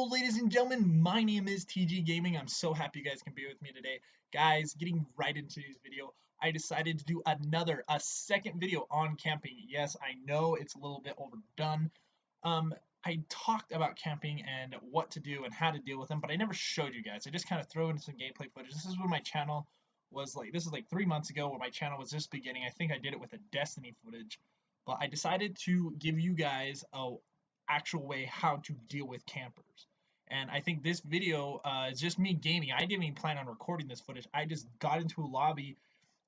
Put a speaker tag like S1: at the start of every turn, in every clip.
S1: Hello, ladies and gentlemen. My name is TG Gaming. I'm so happy you guys can be with me today. Guys, getting right into today's video, I decided to do a second video on camping. Yes, I know it's a little bit overdone. I talked about camping and what to do and how to deal with them, but I never showed you guys. I just kind of throw in some gameplay footage. This is when my channel was like, this is like 3 months ago where my channel was just beginning. I think I did it with a Destiny footage, but I decided to give you guys a actual way how to deal with campers. And I think this video is just me gaming. I didn't even plan on recording this footage. I just got into a lobby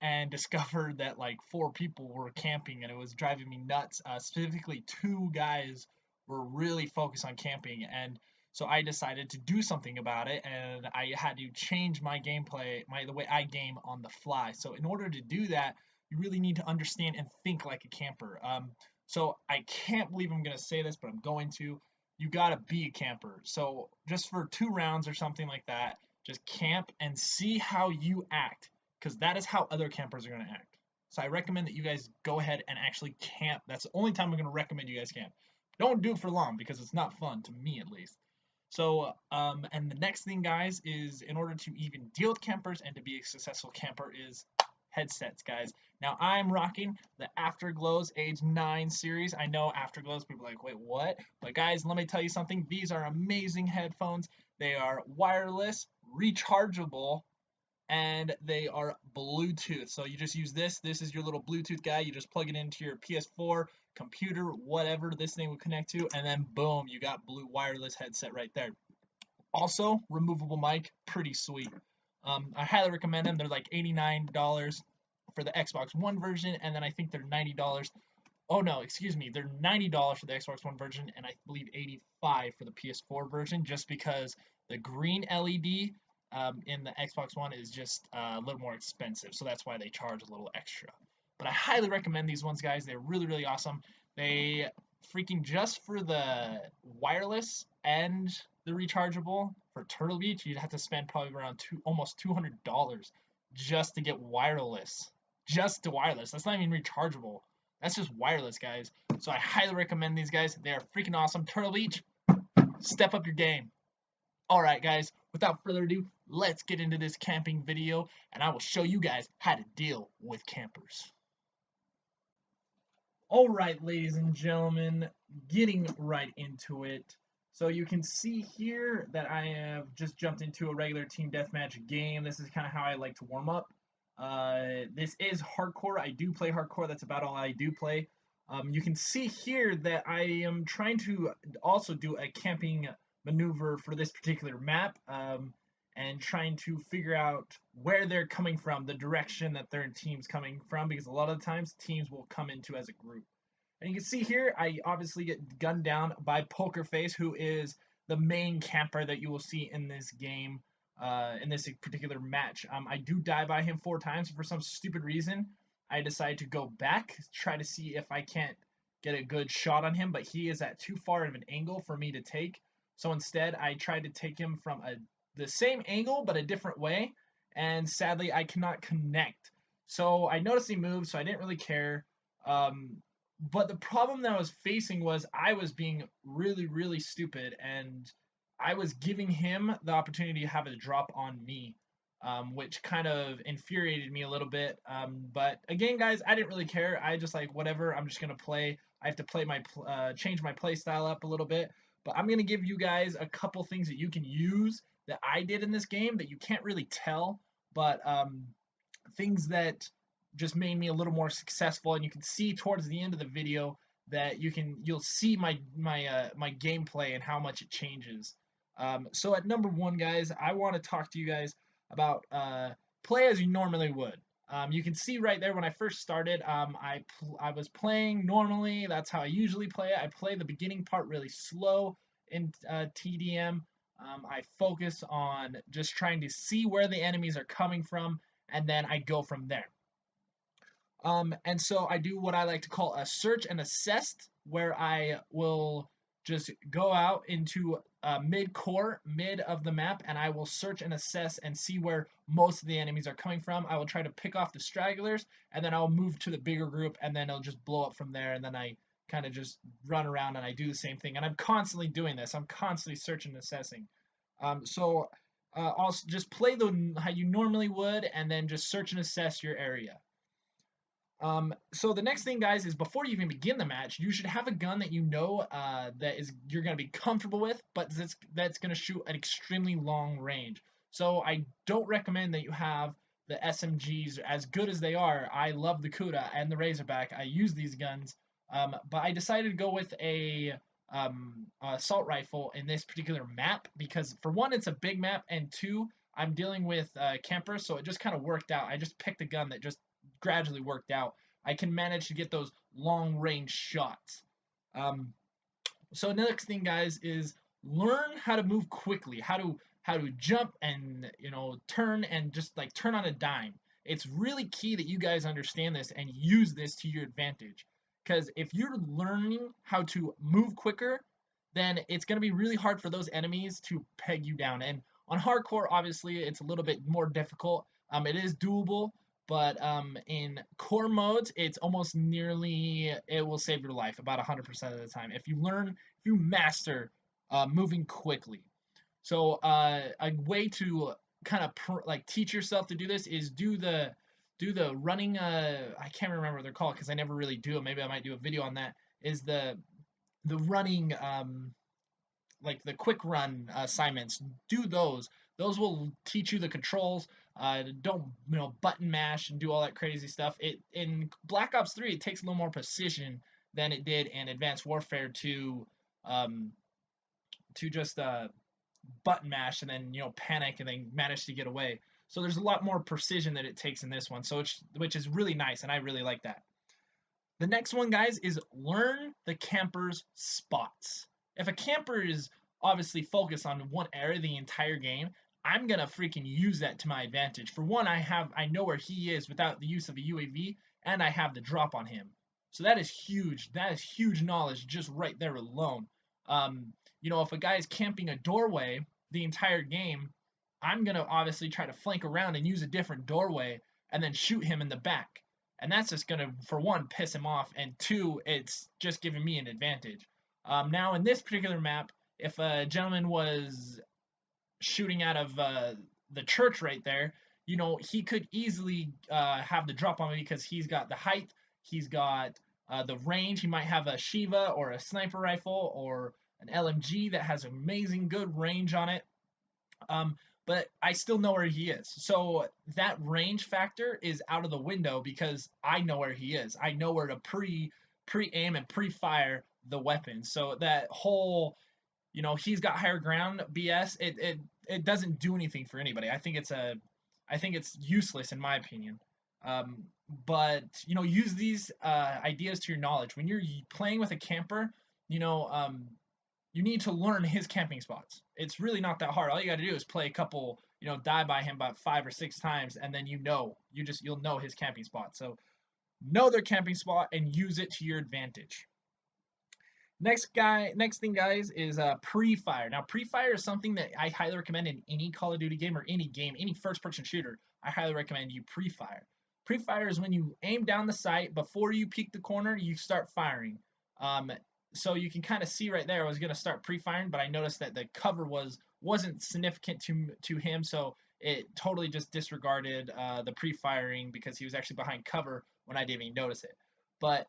S1: and discovered that like 4 people were camping, and it was driving me nuts. Specifically, 2 guys were really focused on camping, and so I decided to do something about it, and I had to change my gameplay, the way I game on the fly. So in order to do that, you really need to understand and think like a camper. So I can't believe I'm gonna say this, but I'm going to. You gotta be a camper. So just for 2 rounds or something like that, just camp and see how you act, because that is how other campers are gonna act. So I recommend that you guys go ahead and actually camp. That's the only time I'm gonna recommend you guys camp. Don't do it for long because it's not fun, to me at least. So, and the next thing, guys, is in order to even deal with campers and to be a successful camper is headsets, guys. Now I'm rocking the Afterglows Age 9 series. I know Afterglows, people are like, wait, what? But guys, let me tell you something. These are amazing headphones. They are wireless, rechargeable, and they are Bluetooth. So you just use this. This is your little Bluetooth guy. You just plug it into your PS4, computer, whatever this thing will connect to, and then boom, you got blue wireless headset right there. Also, removable mic, pretty sweet. I highly recommend them. They're like $89 for the Xbox One version, and then I think they're $90. Oh no, excuse me, they're $90 for the Xbox One version, and I believe $85 for the PS4 version, just because the green LED in the Xbox One is just a little more expensive, so that's why they charge a little extra. But I highly recommend these ones, guys. They're really, really awesome. They freaking, just for the wireless and the rechargeable for Turtle Beach, you'd have to spend probably around almost $200 just to get wireless. Just to wireless. That's not even rechargeable. That's just wireless, guys. So I highly recommend these guys. They are freaking awesome. Turtle Beach, step up your game. Alright, guys, without further ado, let's get into this camping video, and I will show you guys how to deal with campers. Alright, ladies and gentlemen, getting right into it. So you can see here that I have just jumped into a regular team deathmatch game. This is kind of how I like to warm up. This is hardcore. I do play hardcore. That's about all I do play. You can see here that I am trying to also do a camping maneuver for this particular map, and trying to figure out where they're coming from, the direction that their team's coming from, because a lot of the times teams will come into as a group. And you can see here, I obviously get gunned down by Poker Face, who is the main camper that you will see in this game, in this particular match. I do die by him 4 times. For some stupid reason, I decide to go back, try to see if I can't get a good shot on him, but he is at too far of an angle for me to take. So instead, I tried to take him from the same angle, but a different way, and sadly, I cannot connect. So I noticed he moved, so I didn't really care. But the problem that I was facing was I was being really, really stupid, and I was giving him the opportunity to have a drop on me, which kind of infuriated me a little bit. But again, guys, I didn't really care. I just like, whatever, I'm just gonna play. I have to play change my play style up a little bit. But I'm gonna give you guys a couple things that you can use that I did in this game that you can't really tell, but things that just made me a little more successful. And you can see towards the end of the video that you'll see my gameplay and how much it changes. So at number 1, guys, I want to talk to you guys about play as you normally would. You can see right there when I first started, I was playing normally. That's how I usually play it. I play the beginning part really slow in TDM. I focus on just trying to see where the enemies are coming from, and then I go from there. And so I do what I like to call a search and assess, where I will just go out into mid of the map, and I will search and assess and see where most of the enemies are coming from. I will try to pick off the stragglers, and then I'll move to the bigger group, and then it'll just blow up from there, and then I kind of just run around and I do the same thing. And I'm constantly doing this. I'm constantly searching and assessing. Also just play how you normally would, and then just search and assess your area. So the next thing, guys, is before you even begin the match, you should have a gun that you know you're gonna be comfortable with, but that's gonna shoot at extremely long range. So I don't recommend that you have the SMGs. As good as they are, I love the Kuda and the Razorback. I use these guns, but I decided to go with a assault rifle in this particular map because, for one, it's a big map, and two, I'm dealing with campers, so it just kind of worked out. I just picked a gun that just gradually worked out. I can manage to get those long range shots. Um, so next thing, guys, is learn how to move quickly, how to jump and turn and just like turn on a dime. It's really key that you guys understand this and use this to your advantage. Because if you're learning how to move quicker, then it's going to be really hard for those enemies to peg you down. And on hardcore, obviously, it's a little bit more difficult. It is doable, but in core modes, it's almost nearly, it will save your life about 100% of the time if you master moving quickly. So a way to kind of like teach yourself to do this is do the running. I can't remember what they're called because I never really do it. Maybe I might do a video on that. Is the running like the quick run assignments? Do those. Those will teach you the controls. Don't button mash and do all that crazy stuff. It in Black Ops 3 it takes a little more precision than it did in Advanced Warfare um, to just button mash and then panic and then manage to get away. So there's a lot more precision that it takes in this one. So which is really nice, and I really like that. The next one, guys, is learn the camper's spots. If a camper is obviously focused on one area the entire game, I'm gonna freaking use that to my advantage. For one, I know where he is without the use of a UAV, and I have the drop on him. So that is huge. That is huge knowledge just right there alone. If a guy is camping a doorway the entire game, I'm gonna obviously try to flank around and use a different doorway and then shoot him in the back. And that's just gonna, for one, piss him off, and two, it's just giving me an advantage. Now, in this particular map, if a gentleman was shooting out of the church right there, he could easily have the drop on me because he's got the height, he's got the range. He might have a Shiva or a sniper rifle or an LMG that has amazing good range on it. But I still know where he is. So that range factor is out of the window because I know where he is. I know where to pre-aim and pre-fire the weapon. So that whole, he's got higher ground BS, it doesn't do anything for anybody. I think it's useless in my opinion. But use these ideas to your knowledge. When you're playing with a camper, you need to learn his camping spots. It's really not that hard. All you got to do is play a couple, die by him about 5 or 6 times, and then you'll know his camping spot. So know their camping spot and use it to your advantage. Next thing, guys, is pre-fire. Now, pre-fire is something that I highly recommend in any Call of Duty game or any game, any first-person shooter. I highly recommend you pre-fire. Pre-fire is when you aim down the sight before you peek the corner, you start firing. So you can kind of see right there, I was going to start pre-firing, but I noticed that the cover wasn't significant to him, so it totally just disregarded the pre-firing because he was actually behind cover when I didn't even notice it. But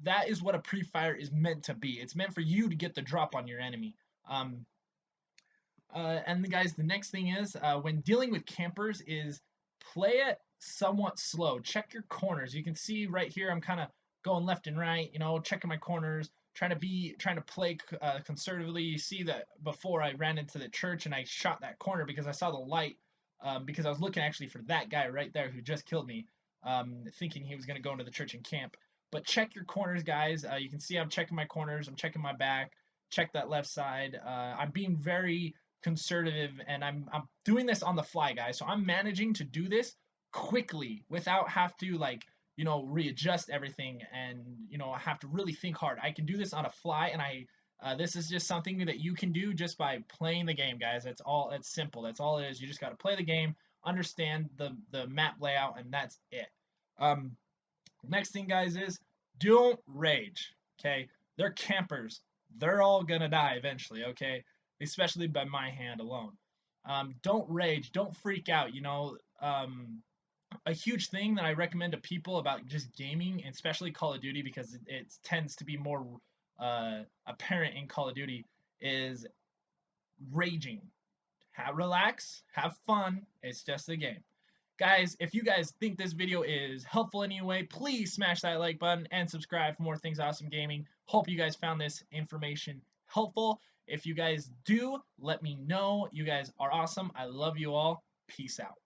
S1: that is what a pre-fire is meant to be. It's meant for you to get the drop on your enemy. And guys, the next thing is when dealing with campers is play it somewhat slow. Check your corners. You can see right here I'm kind of going left and right, checking my corners, trying to play conservatively. You see that before I ran into the church and I shot that corner because I saw the light, because I was looking actually for that guy right there who just killed me, thinking he was going to go into the church and camp. But check your corners, guys. You can see I'm checking my corners. I'm checking my back. Check that left side. I'm being very conservative, and I'm doing this on the fly, guys. So I'm managing to do this quickly without have to readjust everything and I have to really think hard. I can do this on a fly, and this is just something that you can do just by playing the game, guys. It's simple. That's all it is. You just got to play the game, understand the map layout, and that's it. Next thing, guys, is don't rage. Okay, They're campers. They're all gonna die eventually, okay? Especially by my hand alone. Don't rage. Don't freak out. A huge thing that I recommend to people about just gaming, and especially Call of Duty, because it tends to be more apparent in Call of Duty, is raging. Relax, have fun. It's just a game. Guys, if you guys think this video is helpful in any way, please smash that like button and subscribe for more things awesome gaming. Hope you guys found this information helpful. If you guys do, let me know. You guys are awesome. I love you all. Peace out.